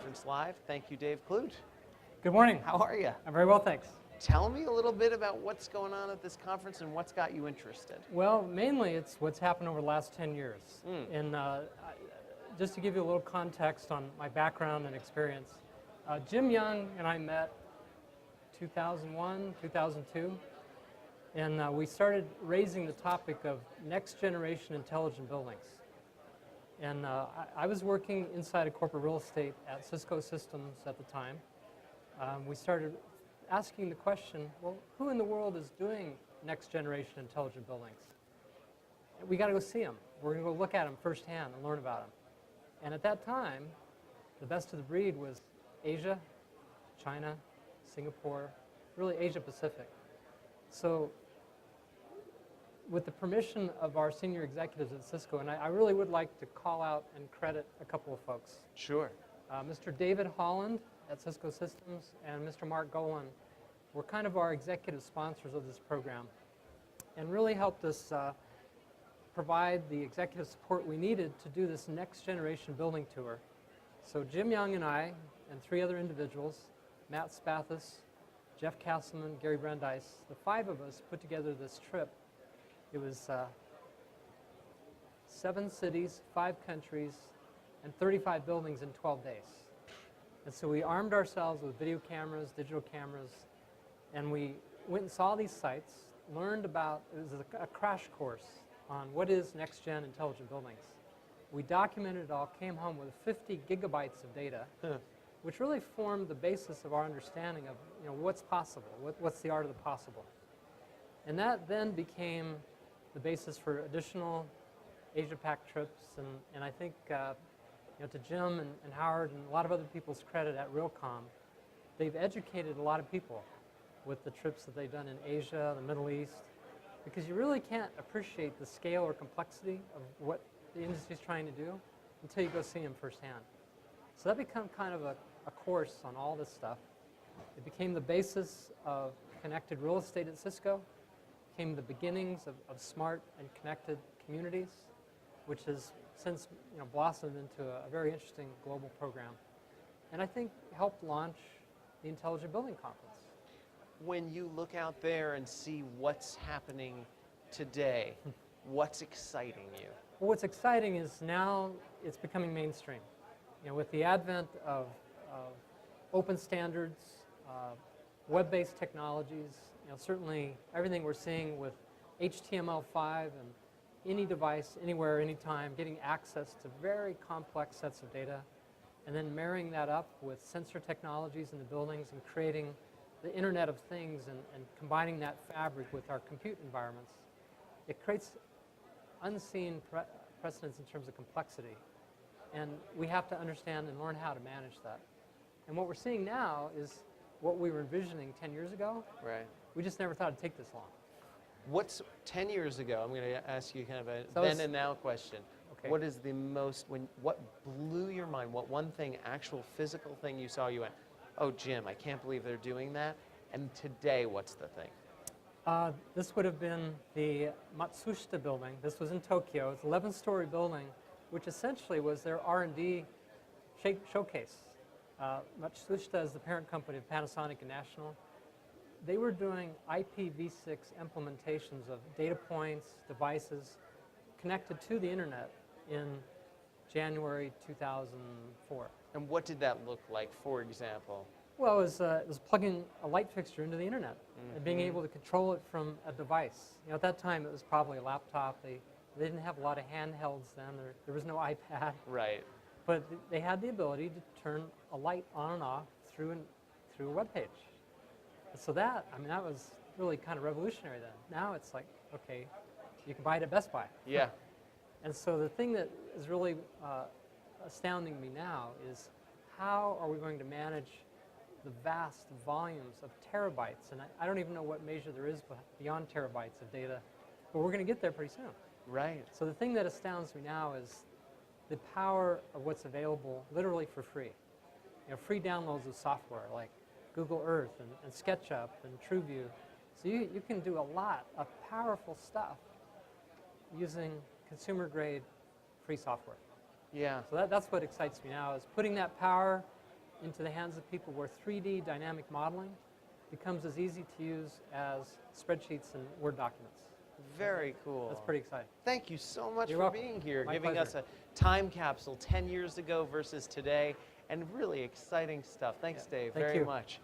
conference live. Thank you, Dave Clute. Good morning. How are you? I'm very well, thanks. Tell me a little bit about what's going on at this conference and what's got you interested. Well, mainly it's what's happened over the last 10 years. And just to give you a little context on my background and experience, Jim Young and I met 2001, 2002, and we started raising the topic of next generation intelligent buildings. And I was working inside of corporate real estate at Cisco Systems at the time. We started asking the question, well, who in the world is doing next generation intelligent buildings? We got to go see them. We're going to go look at them firsthand and learn about them. And at that time, the best of the breed was Asia, China, Singapore, really Asia Pacific. So with the permission of our senior executives at Cisco, and I really would like to call out and credit a couple of folks. Sure. Mr. David Holland at Cisco Systems and Mr. Mark Golan were kind of our executive sponsors of this program and really helped us provide the executive support we needed to do this next generation building tour. So Jim Young and I and 3 other individuals, Matt Spathis, Jeff Castleman, Gary Brandeis, the 5 of us put together this trip. It was 7 cities, 5 countries, and 35 buildings in 12 days. And so we armed ourselves with video cameras, digital cameras, and we went and saw these sites, learned about, it was a crash course on what is next-gen intelligent buildings. We documented it all, came home with 50 gigabytes of data, which really formed the basis of our understanding of what's possible, what's the art of the possible. And that then became the basis for additional Asia-Pac trips, and I think to Jim and Howard and a lot of other people's credit at RealComm, they've educated a lot of people with the trips that they've done in Asia, the Middle East, because you really can't appreciate the scale or complexity of what the industry's trying to do until you go see them firsthand. So that became kind of a course on all this stuff. It became the basis of connected real estate at Cisco, became the beginnings of smart and connected communities, which has since blossomed into a very interesting global program. And I think helped launch the Intelligent Building Conference. When you look out there and see what's happening today, what's exciting you? Well, what's exciting is now it's becoming mainstream. With the advent of open standards, web-based technologies, certainly everything we're seeing with HTML5 and any device, anywhere, anytime, getting access to very complex sets of data, and then marrying that up with sensor technologies in the buildings and creating the Internet of Things and combining that fabric with our compute environments, it creates unseen precedents in terms of complexity. And we have to understand and learn how to manage that. And what we're seeing now is what we were envisioning 10 years ago. Right. We just never thought it'd take this long. What's 10 years ago? I'm going to ask you kind of a So then and now question. Okay. What is the most, what blew your mind? What one thing, actual physical thing you saw, you went, oh, Jim, I can't believe they're doing that. And today, what's the thing? This would have been the Matsushita building. This was in Tokyo. It's an 11-story building, which essentially was their R&D showcase. Matsushita is the parent company of Panasonic and National. They were doing IPv6 implementations of data points, devices, connected to the internet in January 2004. And what did that look like, for example? Well, it was plugging a light fixture into the internet and being able to control it from a device. At that time, it was probably a laptop. They didn't have a lot of handhelds then. There was no iPad. Right. But they had the ability to turn a light on and off through a web page. So that was really kind of revolutionary then. Now it's like, okay, you can buy it at Best Buy. Yeah. And so the thing that is really astounding me now is how are we going to manage the vast volumes of terabytes? And I don't even know what measure there is beyond terabytes of data, but we're going to get there pretty soon. Right. So the thing that astounds me now is the power of what's available literally for free. Free downloads of software like Google Earth and SketchUp and TrueView. So you can do a lot of powerful stuff using consumer-grade free software. Yeah. So that's what excites me now, is putting that power into the hands of people where 3D dynamic modeling becomes as easy to use as spreadsheets and Word documents. Very cool. That's pretty exciting. Thank you so much You're for welcome. being here, My giving pleasure. us a time capsule 10 years ago versus today, and really exciting stuff. Thanks, Yeah. Dave, Thank very you. much.